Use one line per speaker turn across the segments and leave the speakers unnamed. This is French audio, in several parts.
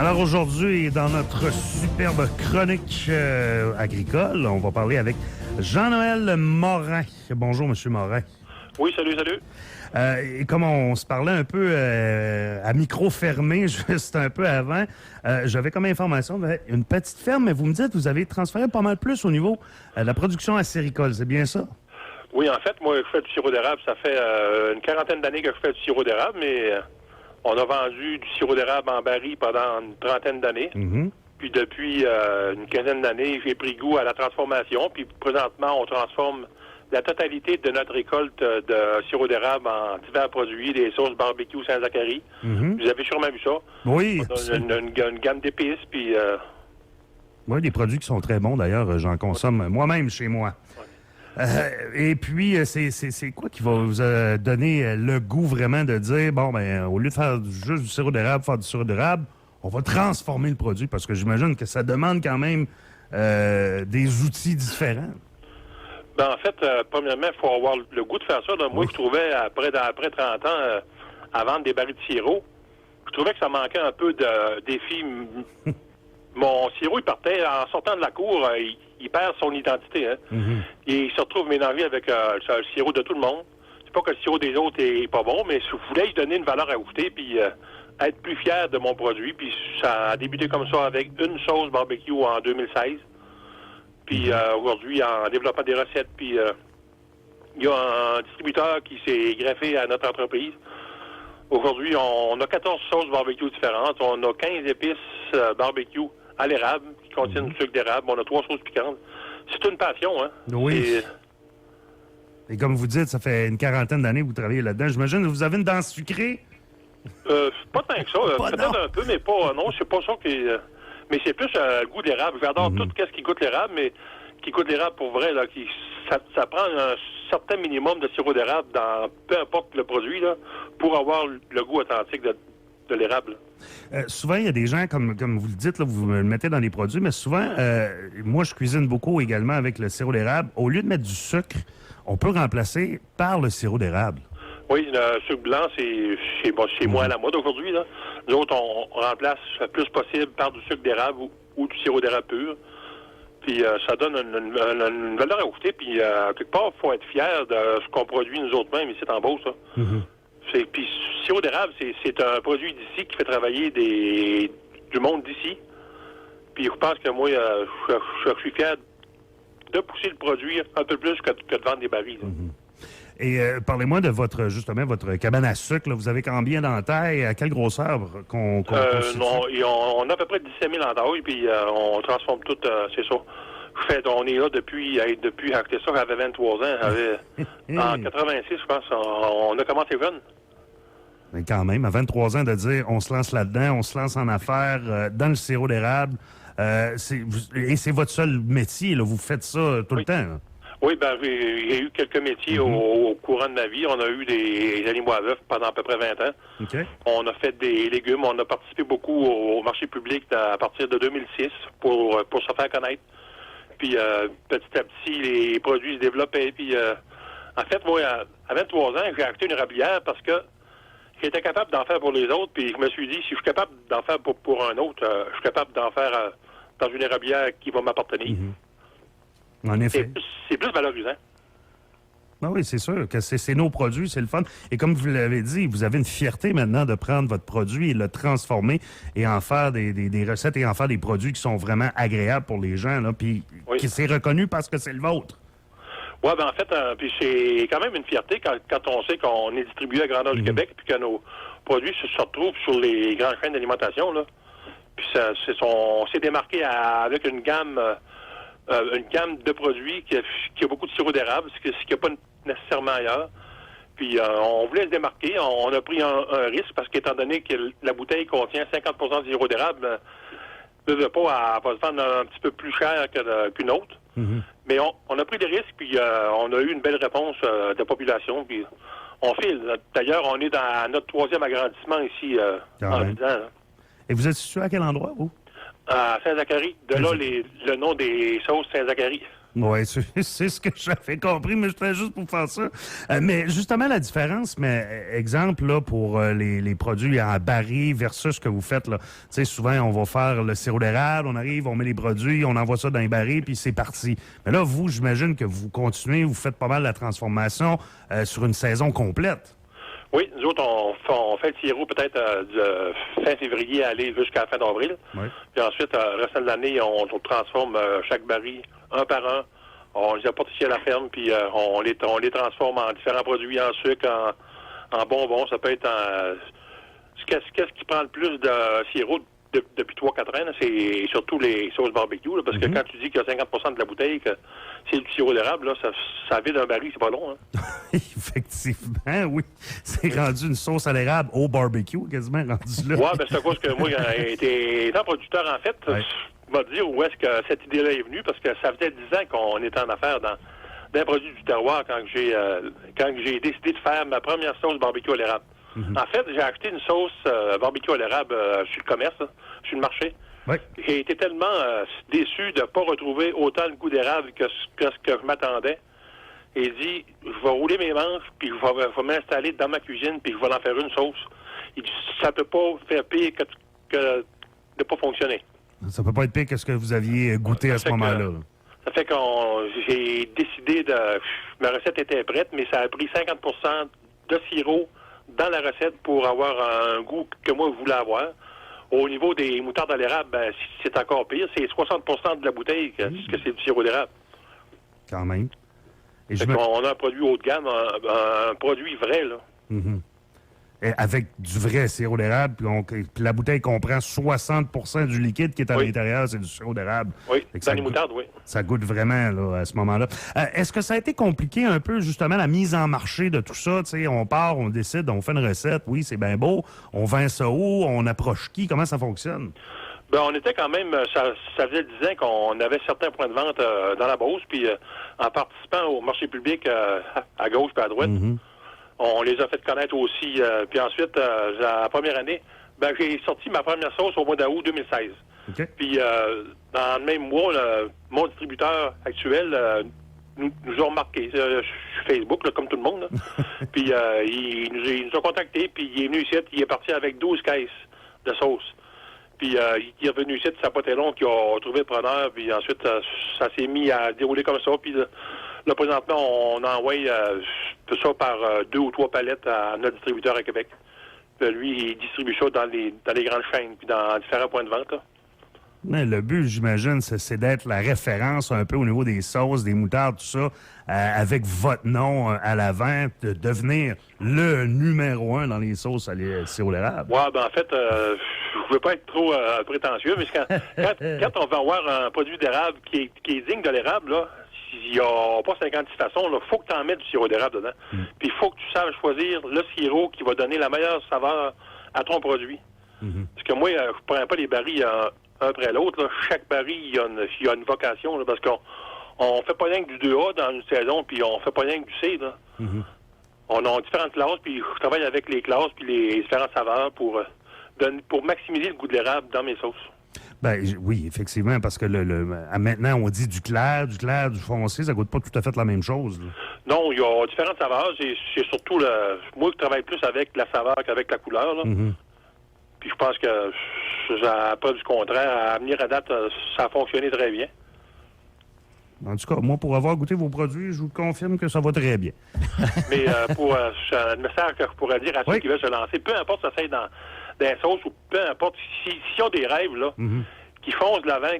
Alors aujourd'hui, dans notre superbe chronique agricole, on va parler avec Jean-Noël Morin. Bonjour, M. Morin.
Oui, salut.
Et comme on se parlait un peu à micro fermé juste un peu avant, j'avais comme information une petite ferme, mais vous me dites que vous avez transféré pas mal plus au niveau de la production acéricole, c'est bien ça?
Oui, en fait, moi, je fais du sirop d'érable. Ça fait une quarantaine d'années que je fais du sirop d'érable, mais on a vendu du sirop d'érable en baril pendant une trentaine d'années.
Mm-hmm.
Puis depuis une quinzaine d'années, j'ai pris goût à la transformation. Puis présentement, on transforme la totalité de notre récolte de sirop d'érable en divers produits, des sauces barbecue Saint-Zacharie.
Mm-hmm.
Vous avez sûrement vu ça.
Oui.
On a une gamme d'épices, puis...
Oui, des produits qui sont très bons, d'ailleurs. J'en consomme moi-même chez moi. Et puis, c'est quoi qui va vous donner le goût vraiment de dire, bon, ben, au lieu de faire juste du sirop d'érable, faire du sirop d'érable, on va transformer le produit, parce que j'imagine que ça demande quand même des outils différents.
Ben, en fait, premièrement, il faut avoir le goût de faire ça. Là. Moi, je trouvais, après 30 ans, à vendre des barils de sirop, je trouvais que ça manquait un peu de défi. Mon sirop, il partait, en sortant de la cour, il perd son identité. Hein?
Mm-hmm.
Et il se retrouve mélangé avec le sirop de tout le monde. C'est pas que le sirop des autres est pas bon, mais je voulais lui donner une valeur ajoutée, puis être plus fier de mon produit. Puis ça a débuté comme ça avec une sauce barbecue en 2016. Puis aujourd'hui, en développant des recettes, puis il y a un distributeur qui s'est greffé à notre entreprise. Aujourd'hui, on a 14 sauces barbecue différentes. On a 15 épices barbecue à l'érable qui contiennent du sucre d'érable. On a 3 sauces piquantes. C'est une passion, hein?
Oui. Et comme vous dites, ça fait une quarantaine d'années que vous travaillez là-dedans. J'imagine que vous avez une dent sucrée?
Pas tant que ça. Peut-être un peu, mais pas... non, c'est pas ça qui... mais c'est plus le goût de l'érable. J'adore tout ce qui goûte l'érable, mais qui goûte l'érable pour vrai, là, ça prend un certain minimum de sirop d'érable dans peu importe le produit, là, pour avoir le goût authentique de l'érable.
Souvent, il y a des gens, comme vous le dites, là, vous le mettez dans les produits, mais souvent, moi, je cuisine beaucoup également avec le sirop d'érable. Au lieu de mettre du sucre, on peut remplacer par le sirop d'érable.
Oui, le sucre blanc, c'est moins à la mode aujourd'hui. Là. Nous autres, on remplace le plus possible par du sucre d'érable ou du sirop d'érable pur. Puis ça donne une valeur ajoutée. Puis quelque part, il faut être fier de ce qu'on produit nous autres mêmes ici en Beauce. Puis sirop d'érable, c'est un produit d'ici qui fait travailler du monde d'ici. Puis je pense que moi, je suis fier de pousser le produit un peu plus que de vendre des barils.
Et parlez-moi de votre cabane à sucre. Là. Vous avez combien d'entailles? À quelle grosseur qu'on
non, on a à peu près 17 000 entailles, puis on transforme tout, c'est ça. On est là depuis écoutez ça, j'avais 23 ans. En 86, je pense, on a commencé jeune.
Mais quand même, à 23 ans, de dire on se lance là-dedans, on se lance en affaires dans le sirop d'érable. Et c'est votre seul métier, là, vous faites ça tout le temps. Là.
Oui, ben j'ai eu quelques métiers au courant de ma vie. On a eu des animaux à veuf pendant à peu près 20 ans.
Okay.
On a fait des légumes. On a participé beaucoup au marché public à partir de 2006 pour se faire connaître. Puis petit à petit, les produits se développaient. Puis en fait, moi, à 23 ans, j'ai acheté une érablière parce que j'étais capable d'en faire pour les autres. Puis je me suis dit, si je suis capable d'en faire pour un autre, je suis capable d'en faire dans une érablière qui va m'appartenir.
En effet.
C'est plus valorisant.
Ah oui, c'est sûr que c'est nos produits, c'est le fun. Et comme vous l'avez dit, vous avez une fierté maintenant de prendre votre produit et le transformer et en faire des recettes et en faire des produits qui sont vraiment agréables pour les gens, là, puis qui c'est reconnu parce que c'est le vôtre.
Oui, ben en fait, puis c'est quand même une fierté quand on sait qu'on est distribué à grandeur du Québec puis que nos produits se retrouvent sur les grandes chaînes d'alimentation. Là. Puis on s'est démarqué avec une gamme de produits qui a beaucoup de sirop d'érable, ce qu'il n'y a pas nécessairement ailleurs. Puis on voulait se démarquer. On a pris un risque parce qu'étant donné que la bouteille contient 50 de sirop d'érable, elle va se vendre un petit peu plus cher qu'une autre. Mais on a pris des risques, puis on a eu une belle réponse de la population. Puis on file. D'ailleurs, on est dans notre 3e agrandissement ici en 10 ans. Là.
Et vous êtes situé à quel endroit, vous?
À Saint-Zacharie. De là, le nom des sauces Saint-Zacharie.
Oui, c'est ce que j'avais compris, mais j'étais juste pour faire ça. Mais justement, la différence, exemple, là, pour les produits en baril versus ce que vous faites, là. Tu sais, souvent, on va faire le sirop d'érable, on arrive, on met les produits, on envoie ça dans les barils, puis c'est parti. Mais là, vous, j'imagine que vous continuez, vous faites pas mal la transformation sur une saison complète.
Oui, nous autres, on fait le sirop peut-être de fin février à aller jusqu'à la fin d'avril.
Oui.
Puis ensuite, le restant de l'année, on transforme chaque baril un par un. On les apporte ici à la ferme, puis on les transforme en différents produits, en sucre, en bonbons. Ça peut être en... Qu'est-ce qui prend le plus de sirop depuis 3-4 ans, là, c'est surtout les sauces barbecue, là, parce que quand tu dis qu'il y a 50% de la bouteille que c'est du sirop d'érable, là, ça vide un baril, c'est pas long. Hein?
Effectivement, oui. C'est rendu une sauce à l'érable au barbecue, quasiment rendu là.
Oui, ben c'est à cause que moi, étant producteur, en fait, je vais te dire où est-ce que cette idée-là est venue, parce que ça faisait 10 ans qu'on était en affaires dans un produit du terroir quand j'ai décidé de faire ma première sauce barbecue à l'érable. En fait, j'ai acheté une sauce barbecue à l'érable sur le commerce, là, sur le marché.
Oui.
J'ai été tellement déçu de ne pas retrouver autant le goût d'érable que ce que je m'attendais. Et dit, je vais rouler mes manches, puis je vais m'installer dans ma cuisine, puis je vais en faire une sauce. Il dit, ça peut pas faire pire que de pas fonctionner.
Ça peut pas être pire que ce que vous aviez goûté à ce moment-là.
Ça fait que j'ai décidé ma recette était prête, mais ça a pris 50% de sirop dans la recette pour avoir un goût que moi je voulais avoir. Au niveau des moutardes à l'érable, ben, c'est encore pire. C'est 60% de la bouteille que c'est du sirop d'érable.
Quand même. Et
on a un produit haut de gamme, un produit vrai, là.
Avec du vrai sirop d'érable, puis la bouteille comprend 60% du liquide qui est à l'intérieur, c'est du sirop d'érable.
Oui, dans les moutardes, oui.
Ça goûte vraiment là, à ce moment-là. Est-ce que ça a été compliqué un peu, justement, la mise en marché de tout ça? T'sais, on part, on décide, on fait une recette, oui, c'est bien beau, on vend ça où, on approche qui, comment ça fonctionne?
Ben, on était quand même, ça faisait 10 ans qu'on avait certains points de vente dans la Beauce, puis en participant au marché public à gauche et à droite, on les a fait connaître aussi. Puis ensuite, la première année, ben, j'ai sorti ma première sauce au mois d'août 2016.
Okay.
Puis dans le même mois, mon distributeur actuel nous a remarqué sur Facebook, là, comme tout le monde. Puis il nous a contactés, puis il est venu ici, il est parti avec 12 caisses de sauce. Puis il est revenu ici, ça n'a pas été long, qu'il a trouvé le preneur, puis ensuite ça s'est mis à dérouler comme ça. Puis là, présentement, on envoie ça par 2 ou 3 palettes à notre distributeur à Québec. Puis, lui, il distribue ça dans les grandes chaînes, puis dans différents points de vente. Là.
Mais le but, j'imagine, c'est d'être la référence un peu au niveau des sauces, des moutardes, tout ça, avec votre nom à l'avant, de devenir le numéro 1 dans les sauces à sirop d'érable.
Oui, ben en fait, je ne veux pas être trop prétentieux, mais quand on va avoir un produit d'érable qui est digne de l'érable, là, il n'y a pas 56 façons, il faut que tu en mettes du sirop d'érable dedans. Puis il faut que tu saches choisir le sirop qui va donner la meilleure saveur à ton produit. Parce que moi, je ne prends pas les barils un après l'autre. Là. Chaque baril, il y a une vocation, là, parce qu'on fait pas rien que du 2A dans une saison, puis on fait pas rien que du C. Là. On a différentes classes, puis je travaille avec les classes puis les différentes saveurs pour maximiser le goût de l'érable dans mes sauces.
Ben oui, effectivement, parce que maintenant, on dit du clair, du foncé, ça goûte pas tout à fait la même chose. Là.
Non, il y a différentes saveurs. C'est surtout moi qui travaille plus avec la saveur qu'avec la couleur. Là. Puis je pense que pas du contraire. À venir à date, ça a fonctionné très bien.
En tout cas, moi, pour avoir goûté vos produits, je vous confirme que ça va très bien.
Mais pour un message que je pourrais dire à ceux qui veulent se lancer, peu importe si ça c'est dans des sauces ou peu importe s'ils ont des rêves, là, qui foncent de l'avant,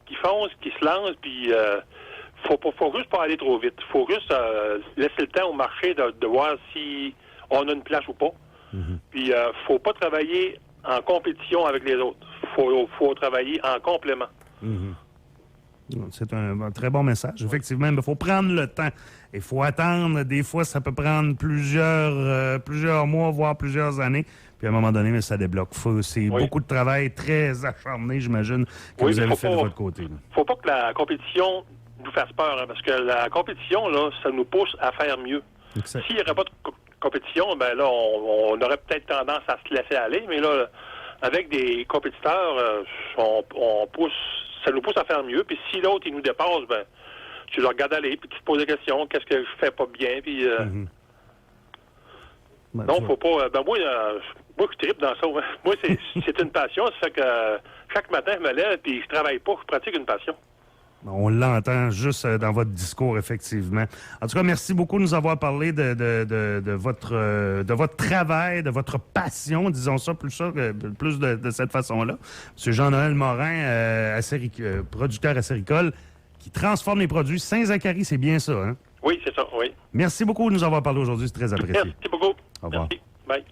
qui se lancent, puis faut juste pas aller trop vite. Faut juste laisser le temps au marché de voir si on a une place ou pas. Puis faut pas travailler en compétition avec les autres. Faut travailler en complément.
C'est un très bon message. Effectivement, il faut prendre le temps. Il faut attendre. Des fois, ça peut prendre plusieurs mois, voire plusieurs années. Puis à un moment donné, ça débloque. C'est beaucoup de travail très acharné, j'imagine, que vous avez fait de votre côté. Il ne
faut pas que la compétition nous fasse peur, hein, parce que la compétition, là, ça nous pousse à faire mieux. S'il n'y aurait pas de compétition, ben là, on aurait peut-être tendance à se laisser aller, mais là, avec des compétiteurs, ça nous pousse à faire mieux. Puis si l'autre, il nous dépasse, ben tu le regardes aller, puis tu te poses des questions, qu'est-ce que je fais pas bien, puis... non, faut pas... moi, je tripe dans ça. Moi, c'est une passion, ça fait que chaque matin, je me lève, puis je travaille pas, je pratique une passion.
On l'entend juste dans votre discours, effectivement. En tout cas, merci beaucoup de nous avoir parlé de votre travail, de votre passion, disons ça plus de cette façon-là. M. Jean-Noël Morin, producteur acéricole, qui transforme les produits. Saint-Zacharie, c'est bien ça, hein?
Oui, c'est ça, oui.
Merci beaucoup de nous avoir parlé aujourd'hui, c'est très apprécié.
Merci beaucoup.
Au revoir.
Merci. Bye.